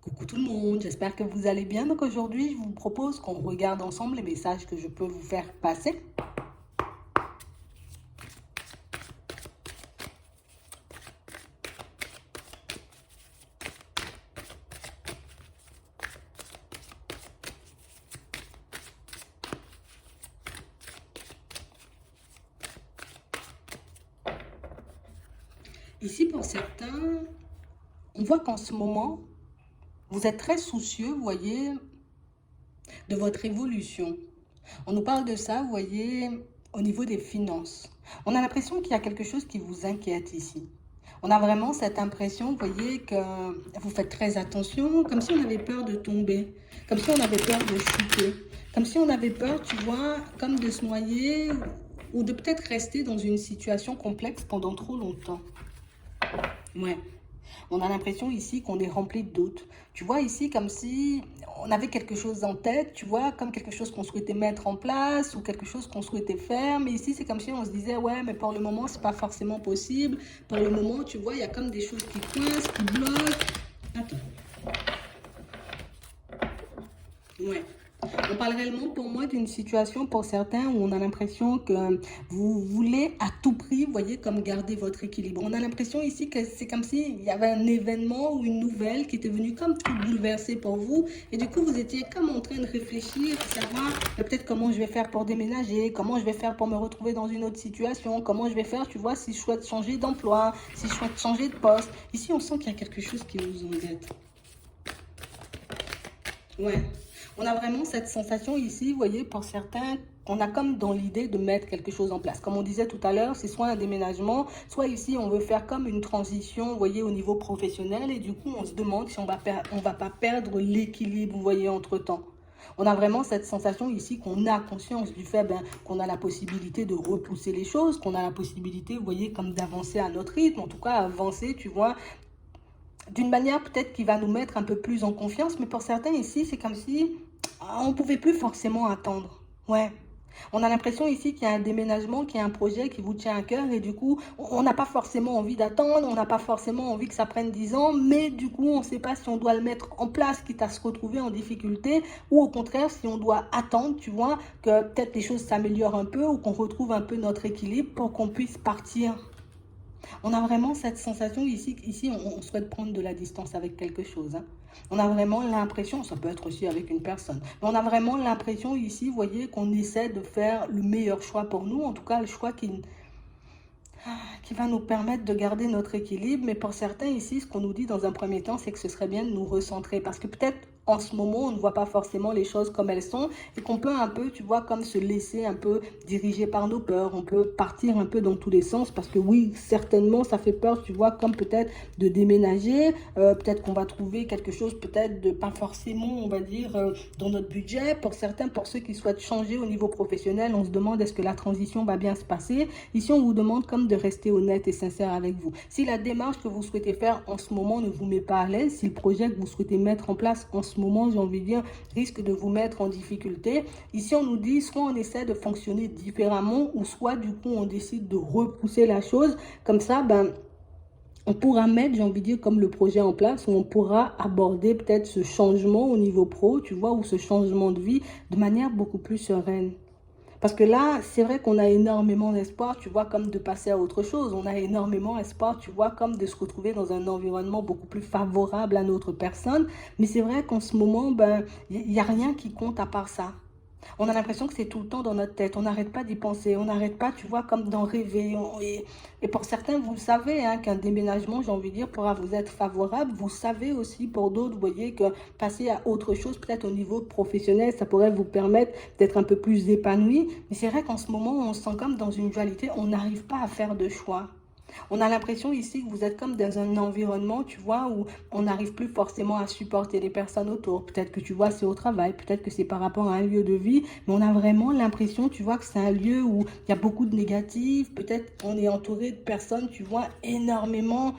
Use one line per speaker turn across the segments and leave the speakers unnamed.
Coucou tout le monde, j'espère que vous allez bien. Donc aujourd'hui, je vous propose qu'on regarde ensemble les messages que je peux vous faire passer. Ici, pour certains, on voit qu'en ce moment, vous êtes très soucieux, vous voyez, de votre évolution. On nous parle de ça, vous voyez, au niveau des finances. On a l'impression qu'il y a quelque chose qui vous inquiète ici. On a vraiment cette impression, vous voyez, que vous faites très attention, comme si on avait peur de tomber, comme si on avait peur de chuter, comme si on avait peur, tu vois, comme de se noyer ou de peut-être rester dans une situation complexe pendant trop longtemps. Ouais. On a l'impression ici qu'on est rempli de doutes. Tu vois ici comme si on avait quelque chose en tête, tu vois, comme quelque chose qu'on souhaitait mettre en place ou quelque chose qu'on souhaitait faire. Mais ici, c'est comme si on se disait, ouais, mais pour le moment, c'est pas forcément possible. Pour le moment, tu vois, il y a comme des choses qui coincent, qui bloquent. Attends. Ouais. On parle réellement pour moi d'une situation pour certains où on a l'impression que vous voulez à tout prix, vous voyez, comme garder votre équilibre. On a l'impression ici que c'est comme s'il y avait un événement ou une nouvelle qui était venue comme tout bouleverser pour vous. Et du coup, vous étiez comme en train de réfléchir, savoir peut-être comment je vais faire pour déménager, comment je vais faire pour me retrouver dans une autre situation, comment je vais faire, tu vois, si je souhaite changer d'emploi, si je souhaite changer de poste. Ici, on sent qu'il y a quelque chose qui vous embête. Ouais. On a vraiment cette sensation ici, vous voyez, pour certains, on a comme dans l'idée de mettre quelque chose en place. Comme on disait tout à l'heure, c'est soit un déménagement, soit ici, on veut faire comme une transition, vous voyez, au niveau professionnel. Et du coup, on se demande si on va pas perdre l'équilibre, vous voyez, entre-temps. On a vraiment cette sensation ici qu'on a conscience du fait qu'on a la possibilité de repousser les choses, qu'on a la possibilité, vous voyez, comme d'avancer à notre rythme, en tout cas avancer, tu vois, d'une manière peut-être qui va nous mettre un peu plus en confiance, mais pour certains ici, c'est comme si on ne pouvait plus forcément attendre. Ouais. On a l'impression ici qu'il y a un déménagement, qu'il y a un projet qui vous tient à cœur et du coup, on n'a pas forcément envie d'attendre, on n'a pas forcément envie que ça prenne 10 ans, mais du coup, on ne sait pas si on doit le mettre en place, quitte à se retrouver en difficulté, ou au contraire, si on doit attendre, tu vois, que peut-être les choses s'améliorent un peu ou qu'on retrouve un peu notre équilibre pour qu'on puisse partir. On a vraiment cette sensation ici on souhaite prendre de la distance avec quelque chose, hein. On a vraiment l'impression, ça peut être aussi avec une personne, mais on a vraiment l'impression ici, vous voyez, qu'on essaie de faire le meilleur choix pour nous, en tout cas le choix qui va nous permettre de garder notre équilibre. Mais pour certains ici, ce qu'on nous dit dans un premier temps, c'est que ce serait bien de nous recentrer. Parce que peut-être en ce moment, on ne voit pas forcément les choses comme elles sont et qu'on peut un peu, tu vois, comme se laisser un peu diriger par nos peurs. On peut partir un peu dans tous les sens parce que oui, certainement, ça fait peur, tu vois, comme peut-être de déménager. Peut-être qu'on va trouver quelque chose peut-être de pas forcément, on va dire, dans notre budget. Pour certains, pour ceux qui souhaitent changer au niveau professionnel, on se demande est-ce que la transition va bien se passer. Ici, on vous demande comme de rester honnête et sincère avec vous. Si la démarche que vous souhaitez faire en ce moment ne vous met pas à l'aise, si le projet que vous souhaitez mettre en place en ce moment, j'ai envie de dire, risque de vous mettre en difficulté, ici, on nous dit soit on essaie de fonctionner différemment ou soit du coup, on décide de repousser la chose. Comme ça, on pourra mettre, j'ai envie de dire, comme le projet en place où on pourra aborder peut-être ce changement au niveau pro, tu vois, ou ce changement de vie de manière beaucoup plus sereine. Parce que là, c'est vrai qu'on a énormément d'espoir, tu vois, comme de passer à autre chose. On a énormément d'espoir, tu vois, comme de se retrouver dans un environnement beaucoup plus favorable à notre personne. Mais c'est vrai qu'en ce moment, il n'y a rien qui compte à part ça. On a l'impression que c'est tout le temps dans notre tête. On n'arrête pas d'y penser. On n'arrête pas, tu vois, comme d'en rêver. Et pour certains, vous le savez, hein, qu'un déménagement, j'ai envie de dire, pourra vous être favorable. Vous savez aussi, pour d'autres, vous voyez, que passer à autre chose, peut-être au niveau professionnel, ça pourrait vous permettre d'être un peu plus épanoui. Mais c'est vrai qu'en ce moment, on se sent comme dans une dualité. On n'arrive pas à faire de choix. On a l'impression ici que vous êtes comme dans un environnement, tu vois, où on n'arrive plus forcément à supporter les personnes autour. Peut-être que tu vois, c'est au travail, peut-être que c'est par rapport à un lieu de vie, mais on a vraiment l'impression, tu vois, que c'est un lieu où il y a beaucoup de négatifs. Peut-être qu'on est entouré de personnes, tu vois, énormément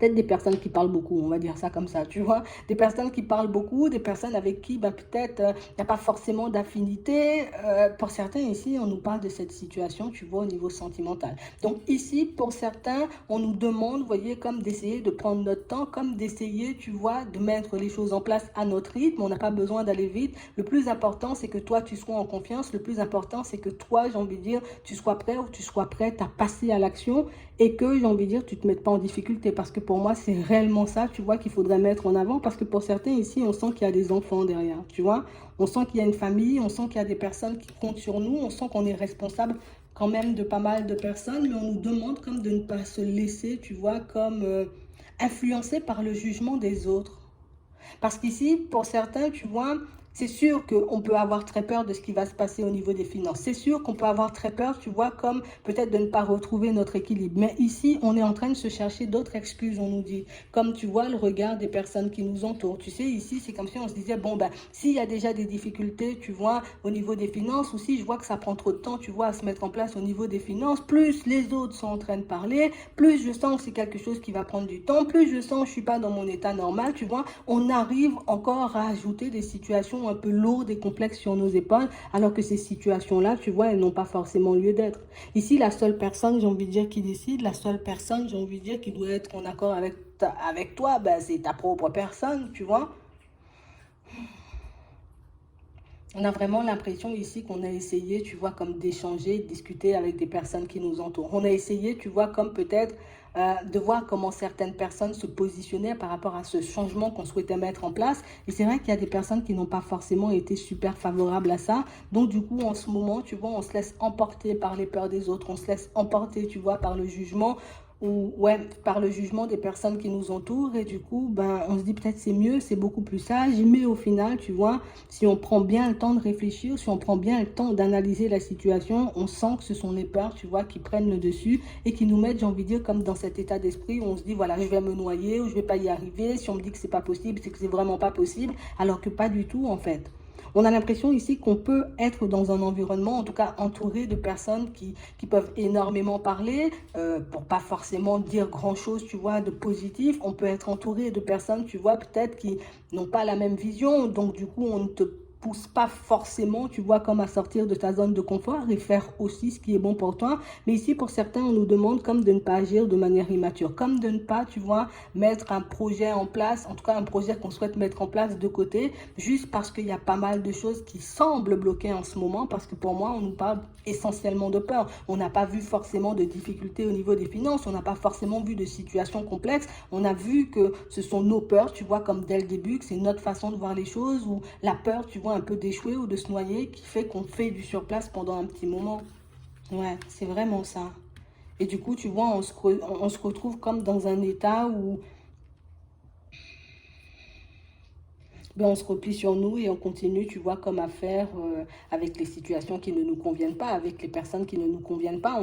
peut-être des personnes qui parlent beaucoup, on va dire ça comme ça, tu vois. Des personnes qui parlent beaucoup, des personnes avec qui ben, peut-être il n'y a pas forcément d'affinité. Pour certains ici, on nous parle de cette situation, tu vois, au niveau sentimental. Donc ici, pour certains, on nous demande, vous voyez, comme d'essayer de prendre notre temps, comme d'essayer, tu vois, de mettre les choses en place à notre rythme. On n'a pas besoin d'aller vite. Le plus important, c'est que toi, tu sois en confiance. Le plus important, c'est que toi, j'ai envie de dire, tu sois prêt ou tu sois prête à passer à l'action et que, j'ai envie de dire, tu ne te mettes pas en difficulté. Parce que pour moi, c'est réellement ça, tu vois, qu'il faudrait mettre en avant. Parce que pour certains ici, on sent qu'il y a des enfants derrière, tu vois. On sent qu'il y a une famille, on sent qu'il y a des personnes qui comptent sur nous, on sent qu'on est responsable quand même de pas mal de personnes, mais on nous demande comme de ne pas se laisser, tu vois, comme influencer par le jugement des autres. Parce qu'ici, pour certains, tu vois, c'est sûr qu'on peut avoir très peur de ce qui va se passer au niveau des finances. C'est sûr qu'on peut avoir très peur, tu vois, comme peut-être de ne pas retrouver notre équilibre. Mais ici, on est en train de se chercher d'autres excuses, on nous dit. Comme tu vois, le regard des personnes qui nous entourent. Tu sais, ici, c'est comme si on se disait, bon, ben, s'il y a déjà des difficultés, tu vois, au niveau des finances, ou si je vois que ça prend trop de temps, tu vois, à se mettre en place au niveau des finances, plus les autres sont en train de parler, plus je sens que c'est quelque chose qui va prendre du temps, plus je sens que je suis pas dans mon état normal, tu vois, on arrive encore à ajouter des situations un peu lourdes et complexes sur nos épaules, alors que ces situations-là, tu vois, elles n'ont pas forcément lieu d'être. Ici, la seule personne, j'ai envie de dire, qui décide, la seule personne, j'ai envie de dire, qui doit être en accord avec toi, ben, c'est ta propre personne, tu vois. On a vraiment l'impression ici qu'on a essayé, tu vois, comme d'échanger, de discuter avec des personnes qui nous entourent. On a essayé, tu vois, comme peut-être de voir comment certaines personnes se positionnaient par rapport à ce changement qu'on souhaitait mettre en place. Et c'est vrai qu'il y a des personnes qui n'ont pas forcément été super favorables à ça. Donc, du coup, en ce moment, tu vois, on se laisse emporter par les peurs des autres. On se laisse emporter, tu vois, par le jugement ou ouais, par le jugement des personnes qui nous entourent et du coup, ben, on se dit peut-être c'est mieux, c'est beaucoup plus sage, mais au final, tu vois, si on prend bien le temps de réfléchir, si on prend bien le temps d'analyser la situation, on sent que ce sont les peurs, tu vois, qui prennent le dessus et qui nous mettent, j'ai envie de dire, comme dans cet état d'esprit où on se dit, voilà, je vais me noyer ou je vais pas y arriver, si on me dit que c'est pas possible, c'est que c'est vraiment pas possible, alors que pas du tout, en fait. On a l'impression ici qu'on peut être dans un environnement, en tout cas entouré de personnes qui peuvent énormément parler, pour pas forcément dire grand-chose, tu vois, de positif. On peut être entouré de personnes, tu vois, peut-être qui n'ont pas la même vision. Donc, du coup, on ne te pousse pas forcément, tu vois, comme à sortir de ta zone de confort et faire aussi ce qui est bon pour toi. Mais ici, pour certains, on nous demande comme de ne pas agir de manière immature, comme de ne pas, tu vois, mettre un projet en place, en tout cas un projet qu'on souhaite mettre en place de côté, juste parce qu'il y a pas mal de choses qui semblent bloquer en ce moment, parce que pour moi, on nous parle essentiellement de peur. On n'a pas vu forcément de difficultés au niveau des finances, on n'a pas forcément vu de situations complexes, on a vu que ce sont nos peurs, tu vois, comme dès le début, que c'est notre façon de voir les choses, ou la peur, tu vois, un peu d'échouer ou de se noyer, qui fait qu'on fait du surplace pendant un petit moment. Ouais, c'est vraiment ça. Et du coup, tu vois, on se retrouve comme dans un état où ben, on se replie sur nous et on continue, tu vois, comme à faire avec les situations qui ne nous conviennent pas, avec les personnes qui ne nous conviennent pas.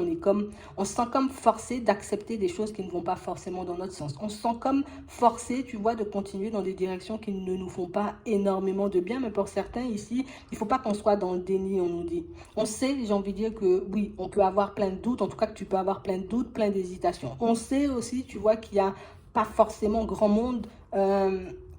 On se sent comme forcé d'accepter des choses qui ne vont pas forcément dans notre sens. On se sent comme forcé, tu vois, de continuer dans des directions qui ne nous font pas énormément de bien. Mais pour certains ici, il ne faut pas qu'on soit dans le déni, on nous dit. On sait, j'ai envie de dire que oui, on peut avoir plein de doutes, en tout cas que tu peux avoir plein de doutes, plein d'hésitations. On sait aussi, tu vois, qu'il y a pas forcément grand monde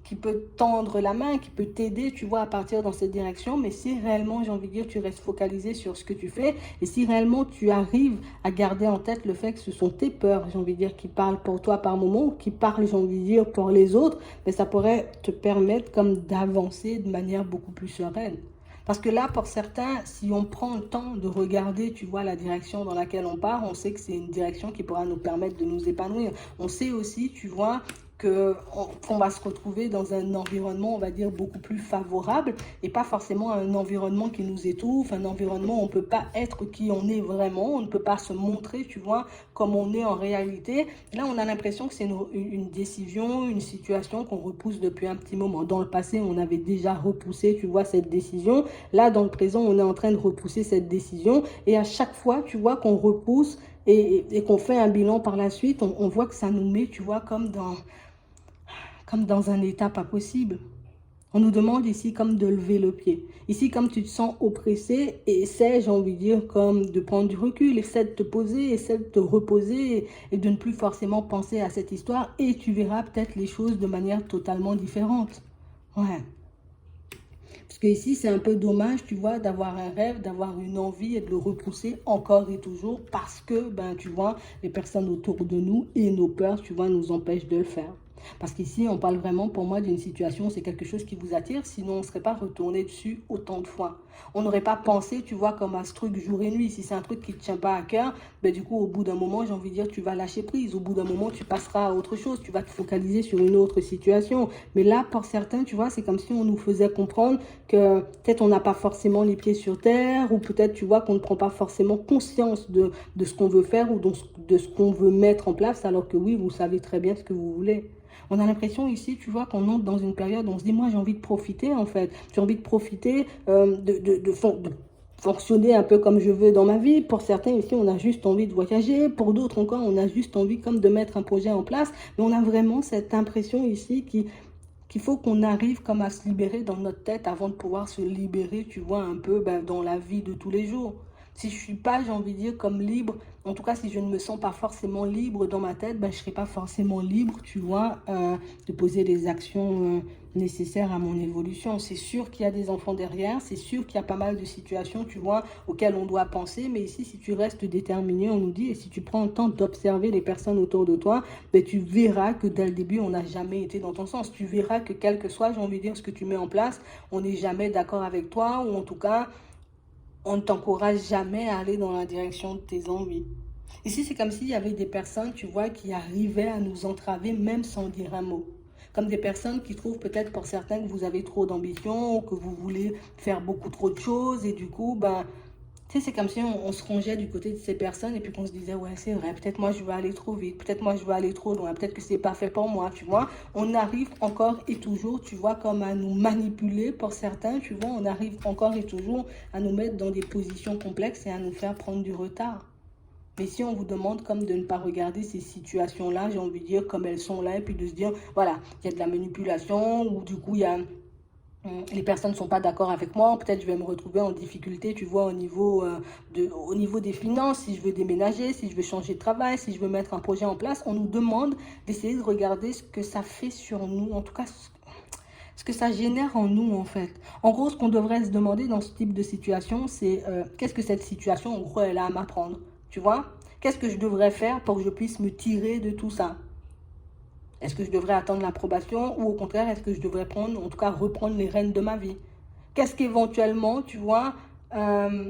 qui peut tendre la main, qui peut t'aider, tu vois, à partir dans cette direction. Mais si réellement, j'ai envie de dire, tu restes focalisé sur ce que tu fais, et si réellement tu arrives à garder en tête le fait que ce sont tes peurs, j'ai envie de dire, qui parlent pour toi par moment, ou qui parlent, j'ai envie de dire, pour les autres, mais ça pourrait te permettre comme d'avancer de manière beaucoup plus sereine. Parce que là, pour certains, si on prend le temps de regarder, tu vois, la direction dans laquelle on part, on sait que c'est une direction qui pourra nous permettre de nous épanouir. On sait aussi, tu vois, qu'on va se retrouver dans un environnement, on va dire, beaucoup plus favorable et pas forcément un environnement qui nous étouffe, un environnement où on ne peut pas être qui on est vraiment, on ne peut pas se montrer, tu vois, comme on est en réalité. Là, on a l'impression que c'est une décision, une situation qu'on repousse depuis un petit moment. Dans le passé, on avait déjà repoussé, tu vois, cette décision. Là, dans le présent, on est en train de repousser cette décision et à chaque fois, tu vois, qu'on repousse et qu'on fait un bilan par la suite, on voit que ça nous met, tu vois, comme dans un état pas possible. On nous demande ici comme de lever le pied. Ici, comme tu te sens oppressé, essaie, j'ai envie de dire, comme de prendre du recul, essaie de te poser, essaie de te reposer et de ne plus forcément penser à cette histoire et tu verras peut-être les choses de manière totalement différente. Ouais. Parce que ici, c'est un peu dommage, tu vois, d'avoir un rêve, d'avoir une envie et de le repousser encore et toujours parce que, ben, tu vois, les personnes autour de nous et nos peurs, tu vois, nous empêchent de le faire. Parce qu'ici, on parle vraiment pour moi d'une situation, c'est quelque chose qui vous attire, sinon on ne serait pas retourné dessus autant de fois. On n'aurait pas pensé, tu vois, comme à ce truc jour et nuit. Si c'est un truc qui ne te tient pas à cœur, ben du coup, au bout d'un moment, j'ai envie de dire, tu vas lâcher prise. Au bout d'un moment, tu passeras à autre chose. Tu vas te focaliser sur une autre situation. Mais là, pour certains, tu vois, c'est comme si on nous faisait comprendre que peut-être on n'a pas forcément les pieds sur terre, ou peut-être, tu vois, qu'on ne prend pas forcément conscience de ce qu'on veut faire ou de ce qu'on veut mettre en place, alors que oui, vous savez très bien ce que vous voulez. On a l'impression ici, tu vois, qu'on entre dans une période où on se dit, moi j'ai envie de profiter en fait. J'ai envie de profiter de fonctionner un peu comme je veux dans ma vie. Pour certains ici, on a juste envie de voyager. Pour d'autres encore, on a juste envie comme de mettre un projet en place. Mais on a vraiment cette impression ici qu'il faut qu'on arrive comme à se libérer dans notre tête avant de pouvoir se libérer, tu vois, un peu ben, dans la vie de tous les jours. Si je ne suis pas, j'ai envie de dire, comme libre, en tout cas, si je ne me sens pas forcément libre dans ma tête, ben, je ne serai pas forcément libre, tu vois, de poser les actions nécessaires à mon évolution. C'est sûr qu'il y a des enfants derrière, c'est sûr qu'il y a pas mal de situations, tu vois, auxquelles on doit penser, mais ici, si tu restes déterminé, on nous dit, et si tu prends le temps d'observer les personnes autour de toi, ben, tu verras que dès le début, on n'a jamais été dans ton sens. Tu verras que quel que soit, j'ai envie de dire, ce que tu mets en place, on n'est jamais d'accord avec toi, ou en tout cas, on ne t'encourage jamais à aller dans la direction de tes envies. Ici, c'est comme s'il y avait des personnes, tu vois, qui arrivaient à nous entraver même sans dire un mot. Comme des personnes qui trouvent peut-être pour certains que vous avez trop d'ambition, ou que vous voulez faire beaucoup trop de choses, et du coup, ben, tu sais, c'est comme si on se rangeait du côté de ces personnes et puis qu'on se disait, ouais, c'est vrai, peut-être moi je vais aller trop vite, peut-être moi je vais aller trop loin, peut-être que c'est pas fait pour moi, tu vois. On arrive encore et toujours, tu vois, comme à nous manipuler pour certains, tu vois, on arrive encore et toujours à nous mettre dans des positions complexes et à nous faire prendre du retard. Mais si on vous demande comme de ne pas regarder ces situations-là, j'ai envie de dire comme elles sont là, et puis de se dire, voilà, il y a de la manipulation, ou du coup, il y a les personnes ne sont pas d'accord avec moi, peut-être je vais me retrouver en difficulté, tu vois, au niveau des finances, si je veux déménager, si je veux changer de travail, si je veux mettre un projet en place, on nous demande d'essayer de regarder ce que ça fait sur nous, en tout cas ce que ça génère en nous en fait. En gros, ce qu'on devrait se demander dans ce type de situation, c'est qu'est-ce que cette situation, en gros, elle a à m'apprendre, tu vois? Qu'est-ce que je devrais faire pour que je puisse me tirer de tout ça? Est-ce que je devrais attendre l'approbation ou au contraire, est-ce que je devrais prendre, en tout cas reprendre les rênes de ma vie? Qu'est-ce qu'éventuellement, tu vois, euh,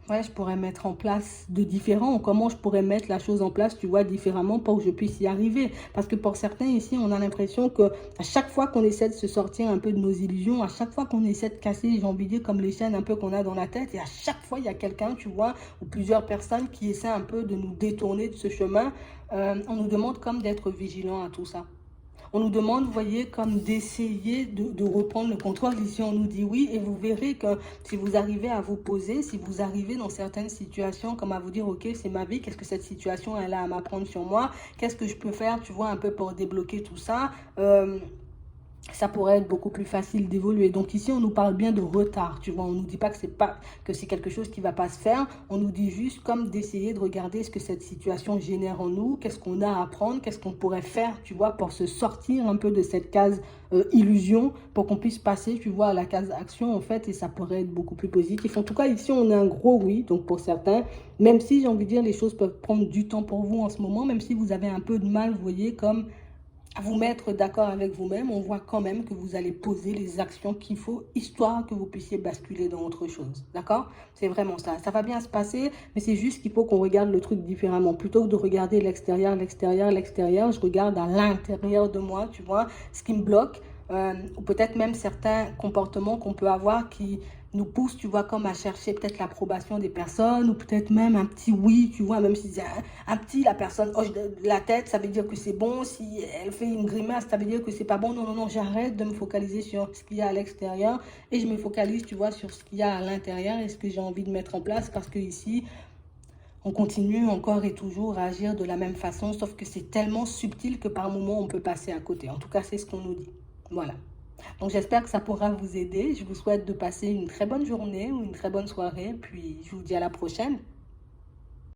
ouais, je pourrais mettre en place de différent, comment je pourrais mettre la chose en place, tu vois, différemment pour que je puisse y arriver. Parce que pour certains ici, on a l'impression que à chaque fois qu'on essaie de se sortir un peu de nos illusions, à chaque fois qu'on essaie de casser, j'ai envie de dire, comme les chaînes un peu qu'on a dans la tête, et à chaque fois, il y a quelqu'un, tu vois, ou plusieurs personnes qui essaient un peu de nous détourner de ce chemin, on nous demande comme d'être vigilant à tout ça. On nous demande, vous voyez, comme d'essayer de reprendre le contrôle. Ici, on nous dit oui, et vous verrez que si vous arrivez à vous poser, si vous arrivez dans certaines situations, comme à vous dire, ok, c'est ma vie, qu'est-ce que cette situation elle a à m'apprendre sur moi, qu'est-ce que je peux faire, tu vois, un peu pour débloquer tout ça. Ça pourrait être beaucoup plus facile d'évoluer. Donc ici, on nous parle bien de retard, tu vois. On nous dit pas que c'est quelque chose qui va pas se faire. On nous dit juste comme d'essayer de regarder ce que cette situation génère en nous, qu'est-ce qu'on a à apprendre, qu'est-ce qu'on pourrait faire, tu vois, pour se sortir un peu de cette case illusion, pour qu'on puisse passer, tu vois, à la case action, en fait, et ça pourrait être beaucoup plus positif. En tout cas, ici, on a un gros oui, donc pour certains, même si, j'ai envie de dire, les choses peuvent prendre du temps pour vous en ce moment, même si vous avez un peu de mal, vous voyez, comme à vous mettre d'accord avec vous-même, on voit quand même que vous allez poser les actions qu'il faut, histoire que vous puissiez basculer dans autre chose. D'accord? C'est vraiment ça. Ça va bien se passer, mais c'est juste qu'il faut qu'on regarde le truc différemment. Plutôt que de regarder l'extérieur, l'extérieur, l'extérieur, je regarde à l'intérieur de moi, tu vois, ce qui me bloque, ou peut-être même certains comportements qu'on peut avoir qui nous poussent, tu vois, comme à chercher peut-être l'approbation des personnes, ou peut-être même un petit oui, tu vois, même si c'est un petit, la personne hoche la tête, ça veut dire que c'est bon. Si elle fait une grimace, ça veut dire que c'est pas bon. Non, non, non, j'arrête de me focaliser sur ce qu'il y a à l'extérieur et je me focalise, tu vois, sur ce qu'il y a à l'intérieur et ce que j'ai envie de mettre en place parce que ici, on continue encore et toujours à agir de la même façon, sauf que c'est tellement subtil que par moment, on peut passer à côté. En tout cas, c'est ce qu'on nous dit. Voilà. Donc j'espère que ça pourra vous aider. Je vous souhaite de passer une très bonne journée ou une très bonne soirée, puis je vous dis à la prochaine.